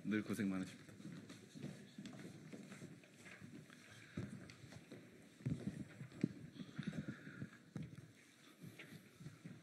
늘 고생 많으십니다.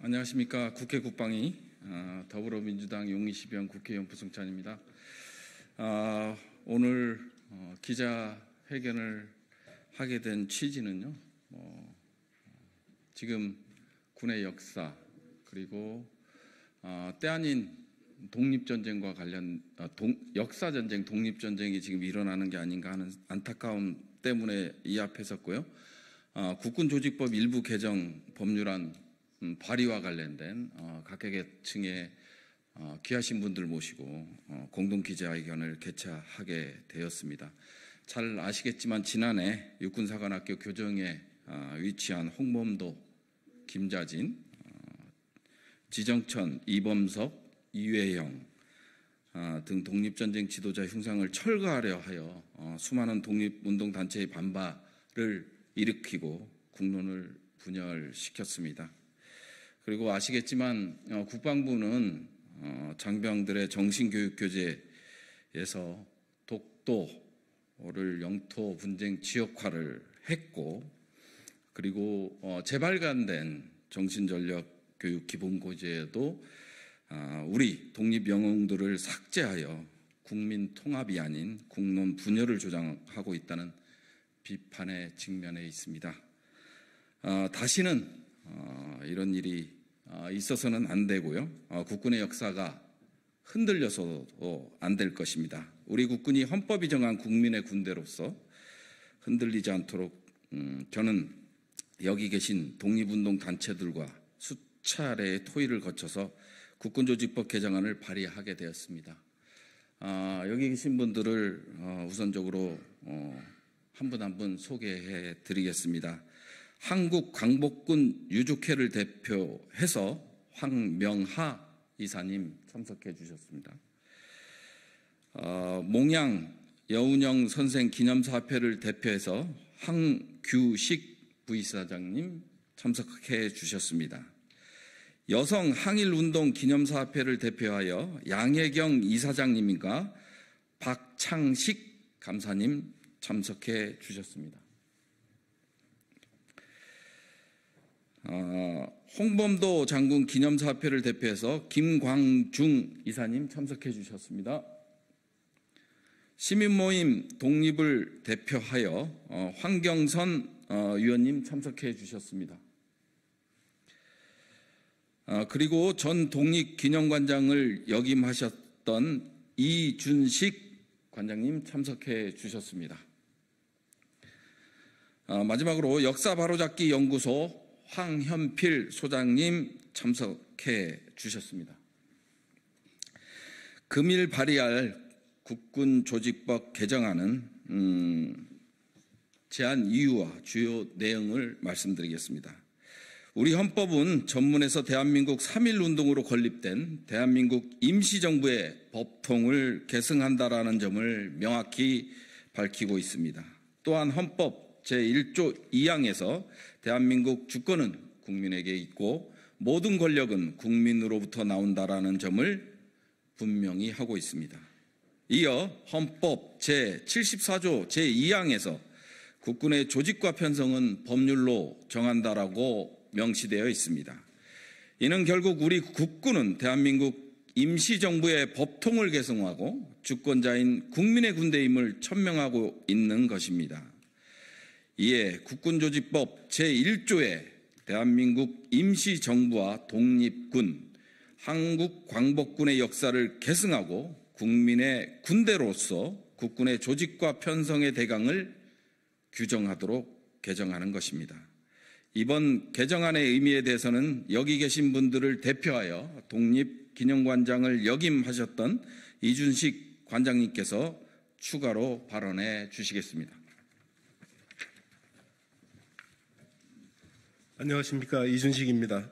안녕하십니까. 국회 국방위 더불어민주당 용인시병 국회의원 부승찬입니다. 오늘 기자회견을 하게 된 취지는요, 지금 군의 역사 그리고 때 아닌 독립전쟁과 관련 역사전쟁, 독립전쟁이 지금 일어나는 게 아닌가 하는 안타까움 때문에 이 앞에 섰고요. 국군조직법 일부 개정 법률안 발의와 관련된 각계층의 귀하신 분들 모시고 공동기자회견을 개최하게 되었습니다. 잘 아시겠지만 지난해 육군사관학교 교정에 위치한 홍범도, 김자진, 지정천, 이범석, 이회영 등 독립전쟁 지도자 흉상을 철거하려 하여 수많은 독립운동단체의 반발을 일으키고 국론을 분열시켰습니다. 그리고 아시겠지만 국방부는 장병들의 정신교육교재에서 독도를 영토 분쟁 지역화를 했고, 그리고 재발간된 정신전력 교육 기본고지에도 우리 독립 영웅들을 삭제하여 국민 통합이 아닌 국론 분열을 조장하고 있다는 비판에 직면해 있습니다. 다시는 이런 일이 있어서는 안 되고요. 국군의 역사가 흔들려서도 안 될 것입니다. 우리 국군이 헌법이 정한 국민의 군대로서 흔들리지 않도록 저는 여기 계신 독립운동 단체들과 수차례의 토의를 거쳐서 국군조직법 개정안을 발의하게 되었습니다. 여기 계신 분들을 우선적으로 한 분 한 분 소개해 드리겠습니다. 한국 광복군 유족회를 대표해서 황명하 이사님 참석해 주셨습니다. 몽양 여운형 선생 기념사업회를 대표해서 황규식 부이사장님 참석해 주셨습니다. 여성 항일운동 기념사업회를 대표하여 양혜경 이사장님과 박창식 감사님 참석해 주셨습니다. 홍범도 장군 기념사업회를 대표해서 김광중 이사님 참석해 주셨습니다. 시민모임 독립을 대표하여 황경선 위원님 참석해 주셨습니다. 그리고 전 독립기념관장을 역임하셨던 이준식 관장님 참석해 주셨습니다. 마지막으로 역사바로잡기 연구소 황현필 소장님 참석해 주셨습니다. 금일 발의할 국군조직법 개정안은 제안 이유와 주요 내용을 말씀드리겠습니다. 우리 헌법은 전문에서 대한민국 3.1운동으로 건립된 대한민국 임시정부의 법통을 계승한다라는 점을 명확히 밝히고 있습니다. 또한 헌법 제1조 2항에서 대한민국 주권은 국민에게 있고 모든 권력은 국민으로부터 나온다라는 점을 분명히 하고 있습니다. 이어 헌법 제74조 제2항에서 국군의 조직과 편성은 법률로 정한다라고 명시되어 있습니다. 이는 결국 우리 국군은 대한민국 임시정부의 법통을 계승하고 주권자인 국민의 군대임을 천명하고 있는 것입니다. 이에 국군조직법 제1조에 대한민국 임시정부와 독립군, 한국광복군의 역사를 계승하고 국민의 군대로서 국군의 조직과 편성의 대강을 규정하도록 개정하는 것입니다. 이번 개정안의 의미에 대해서는 여기 계신 분들을 대표하여 독립기념관장을 역임하셨던 이준식 관장님께서 추가로 발언해 주시겠습니다. 안녕하십니까. 이준식입니다.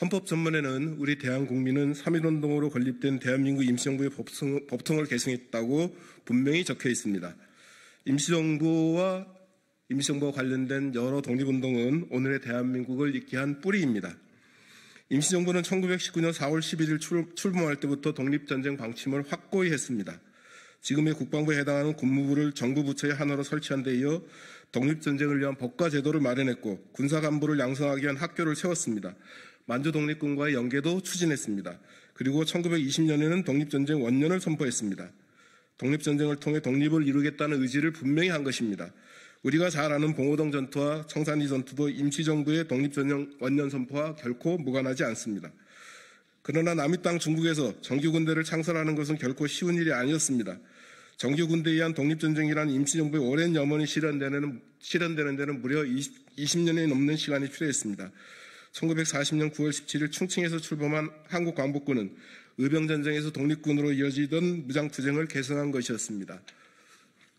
헌법 전문에는 우리 대한국민은 3.1운동으로 건립된 대한민국 임시정부의 법통을 계승했다고 분명히 적혀 있습니다. 임시정부와 관련된 여러 독립운동은 오늘의 대한민국을 있게 한 뿌리입니다. 임시정부는 1919년 4월 11일 출범할 때부터 독립전쟁 방침을 확고히 했습니다. 지금의 국방부에 해당하는 군무부를 정부 부처의 하나로 설치한 데 이어 독립전쟁을 위한 법과 제도를 마련했고 군사간부를 양성하기 위한 학교를 세웠습니다. 만주 독립군과의 연계도 추진했습니다. 그리고 1920년에는 독립전쟁 원년을 선포했습니다. 독립전쟁을 통해 독립을 이루겠다는 의지를 분명히 한 것입니다. 우리가 잘 아는 봉오동 전투와 청산리 전투도 임시정부의 독립전쟁 원년 선포와 결코 무관하지 않습니다. 그러나 남의 땅 중국에서 정규군대를 창설하는 것은 결코 쉬운 일이 아니었습니다. 정규군대에 의한 독립전쟁이라는 임시정부의 오랜 염원이 실현되는 데는 무려 20년이 넘는 시간이 필요했습니다. 1940년 9월 17일 충칭에서 출범한 한국광복군은 의병전쟁에서 독립군으로 이어지던 무장투쟁을 계승한 것이었습니다.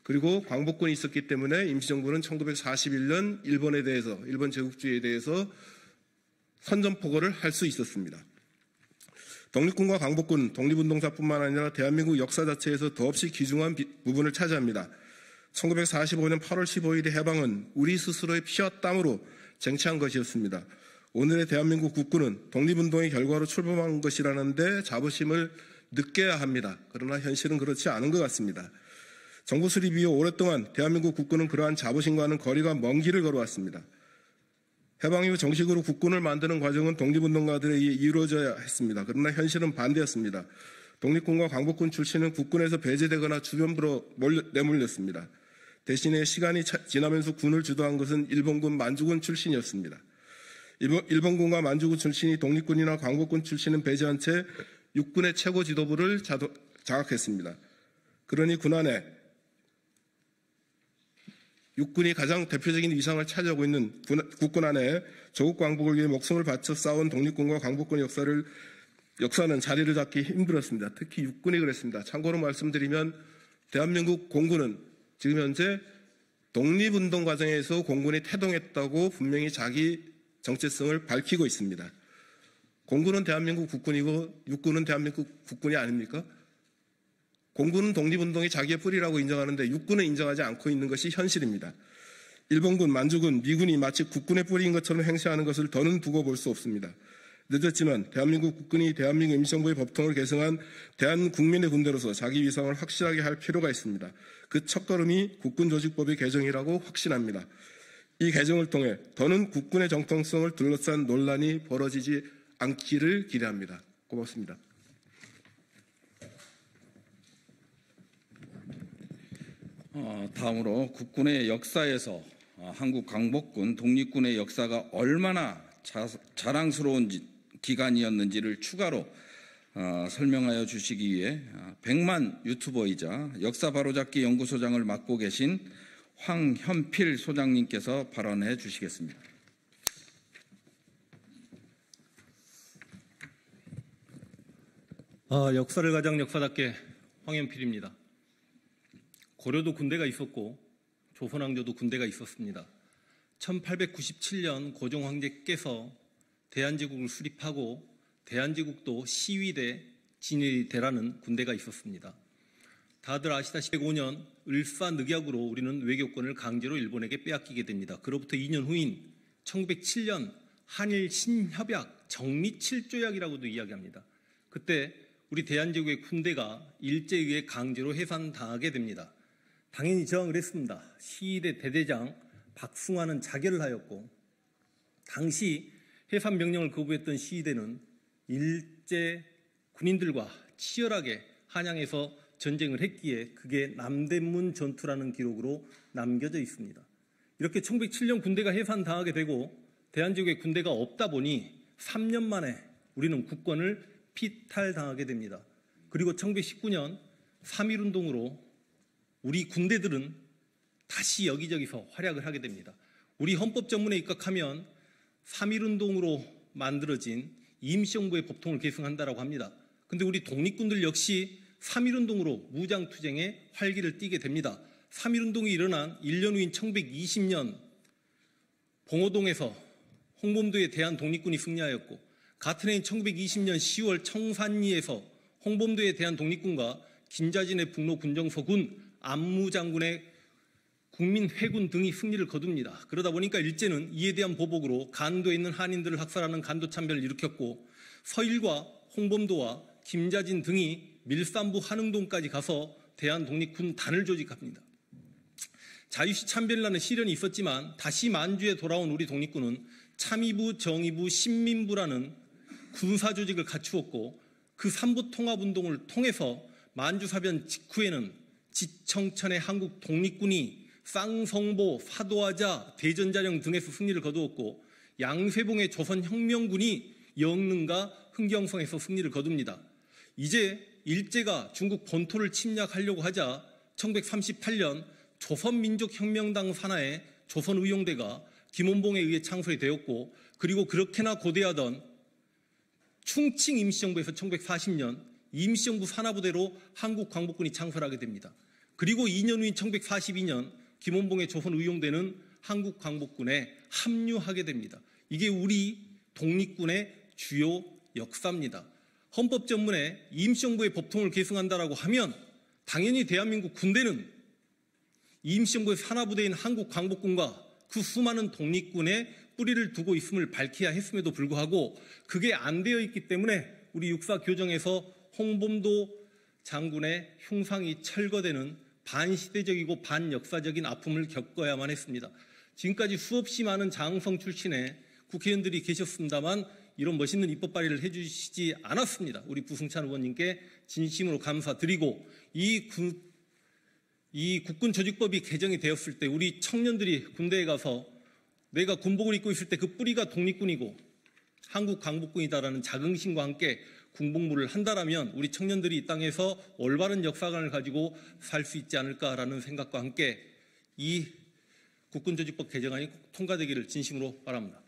그리고 광복군이 있었기 때문에 임시정부는 1941년 일본 제국주의에 대해서 선전포고를 할 수 있었습니다. 독립군과 광복군, 독립운동사뿐만 아니라 대한민국 역사 자체에서 더없이 귀중한 부분을 차지합니다. 1945년 8월 15일의 해방은 우리 스스로의 피와 땀으로 쟁취한 것이었습니다. 오늘의 대한민국 국군은 독립운동의 결과로 출범한 것이라는데 자부심을 느껴야 합니다. 그러나 현실은 그렇지 않은 것 같습니다. 정부 수립 이후 오랫동안 대한민국 국군은 그러한 자부심과는 거리가 먼 길을 걸어왔습니다. 해방 이후 정식으로 국군을 만드는 과정은 독립운동가들에 의해 이루어져야 했습니다. 그러나 현실은 반대였습니다. 독립군과 광복군 출신은 국군에서 배제되거나 주변부로 내몰렸습니다. 대신에 시간이 지나면서 군을 주도한 것은 일본군 만주군 출신이었습니다. 일본군과 만주군 출신이 독립군이나 광복군 출신은 배제한 채 육군의 최고 지도부를 장악했습니다. 그러니 군안에 육군이 가장 대표적인 위상을 차지하고 있는 국군 안에 조국 광복을 위해 목숨을 바쳐 싸운 독립군과 광복군의 역사는 자리를 잡기 힘들었습니다. 특히 육군이 그랬습니다. 참고로 말씀드리면 대한민국 공군은 지금 현재 독립운동 과정에서 공군이 태동했다고 분명히 자기 정체성을 밝히고 있습니다. 공군은 대한민국 국군이고 육군은 대한민국 국군이 아닙니까? 공군은 독립운동이 자기의 뿌리라고 인정하는데 육군은 인정하지 않고 있는 것이 현실입니다. 일본군, 만주군, 미군이 마치 국군의 뿌리인 것처럼 행세하는 것을 더는 두고 볼 수 없습니다. 늦었지만 대한민국 국군이 대한민국 임시정부의 법통을 계승한 대한국민의 군대로서 자기 위상을 확실하게 할 필요가 있습니다. 그 첫걸음이 국군조직법의 개정이라고 확신합니다. 이 개정을 통해 더는 국군의 정통성을 둘러싼 논란이 벌어지지 않기를 기대합니다. 고맙습니다. 다음으로 국군의 역사에서 한국 광복군 독립군의 역사가 얼마나 자랑스러운 기간이었는지를 추가로 설명하여 주시기 위해 백만 유튜버이자 역사 바로잡기 연구소장을 맡고 계신 황현필 소장님께서 발언해 주시겠습니다. 역사를 가장 역사답게 황현필입니다. 고려도 군대가 있었고 조선왕조도 군대가 있었습니다. 1897년 고종 황제께서 대한제국을 수립하고 대한제국도 시위대, 진위대라는 군대가 있었습니다. 다들 아시다시피 5년 을사늑약으로 우리는 외교권을 강제로 일본에게 빼앗기게 됩니다. 그로부터 2년 후인 1907년 한일 신협약 정리칠조약이라고도 이야기합니다. 그때 우리 대한제국의 군대가 일제에 의해 강제로 해산당하게 됩니다. 당연히 저항을 했습니다. 시위대 대대장 박승환은 자결을 하였고 당시 해산 명령을 거부했던 시위대는 일제 군인들과 치열하게 한양에서 전쟁을 했기에 그게 남대문 전투라는 기록으로 남겨져 있습니다. 이렇게 1907년 군대가 해산당하게 되고 대한제국의 군대가 없다 보니 3년 만에 우리는 국권을 피탈당하게 됩니다. 그리고 1919년 3.1운동으로 우리 군대들은 다시 여기저기서 활약을 하게 됩니다. 우리 헌법 전문에 입각하면 3.1운동으로 만들어진 임시정부의 법통을 계승한다고 합니다. 그런데 우리 독립군들 역시 3.1운동으로 무장투쟁에 활기를 띠게 됩니다. 3.1운동이 일어난 1년 후인 1920년 봉오동에서 홍범도의 대한독립군이 승리하였고 같은 해인 1920년 10월 청산리에서 홍범도의 대한독립군과 김자진의 북로 군정서군 안무장군의 국민 회군 등이 승리를 거둡니다. 그러다 보니까 일제는 이에 대한 보복으로 간도에 있는 한인들을 학살하는 간도 참변을 일으켰고 서일과 홍범도와 김자진 등이 밀산부 한흥동까지 가서 대한독립군단을 조직합니다. 자유시 참변이라는 시련이 있었지만 다시 만주에 돌아온 우리 독립군은 참의부, 정의부, 신민부라는 군사조직을 갖추었고 그 삼부통합운동을 통해서 만주사변 직후에는 지청천의 한국 독립군이 쌍성보, 사도하자, 대전자령 등에서 승리를 거두었고 양쇠봉의 조선혁명군이 영릉과 흥경성에서 승리를 거둡니다. 이제 일제가 중국 본토를 침략하려고 하자 1938년 조선민족혁명당 산하의 조선의용대가 김원봉에 의해 창설이 되었고 그리고 그렇게나 고대하던 충칭 임시정부에서 1940년 임시정부 산하부대로 한국광복군이 창설하게 됩니다. 그리고 2년 후인 1942년 김원봉의 조선의용대는 한국광복군에 합류하게 됩니다. 이게 우리 독립군의 주요 역사입니다. 헌법전문에 임시정부의 법통을 계승한다라고 하면 당연히 대한민국 군대는 임시정부의 산하부대인 한국광복군과 그 수많은 독립군의 뿌리를 두고 있음을 밝혀야 했음에도 불구하고 그게 안 되어 있기 때문에 우리 육사교정에서 홍범도 장군의 흉상이 철거되는 반시대적이고 반역사적인 아픔을 겪어야만 했습니다. 지금까지 수없이 많은 장성 출신의 국회의원들이 계셨습니다만 이런 멋있는 입법 발의를 해주시지 않았습니다. 우리 부승찬 의원님께 진심으로 감사드리고 이 국군조직법이 개정이 되었을 때 우리 청년들이 군대에 가서 내가 군복을 입고 있을 때 그 뿌리가 독립군이고 한국광복군이다라는 자긍심과 함께 군복무를 한다라면 우리 청년들이 이 땅에서 올바른 역사관을 가지고 살 수 있지 않을까라는 생각과 함께 이 국군조직법 개정안이 꼭 통과되기를 진심으로 바랍니다.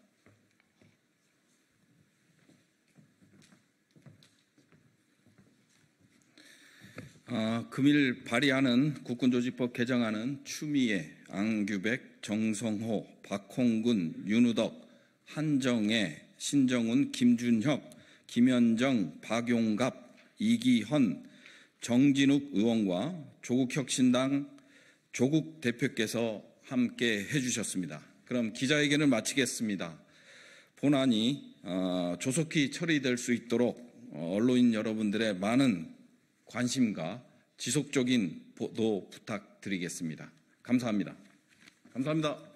금일 발의하는 국군조직법 개정안은 추미애, 안규백, 정성호, 박홍근, 윤우덕, 한정애, 신정훈, 김준혁, 김현정, 박용갑, 이기헌, 정진욱 의원과 조국혁신당 조국 대표께서 함께 해주셨습니다. 그럼 기자회견을 마치겠습니다. 본안이 조속히 처리될 수 있도록 언론인 여러분들의 많은 관심과 지속적인 보도 부탁드리겠습니다. 감사합니다. 감사합니다.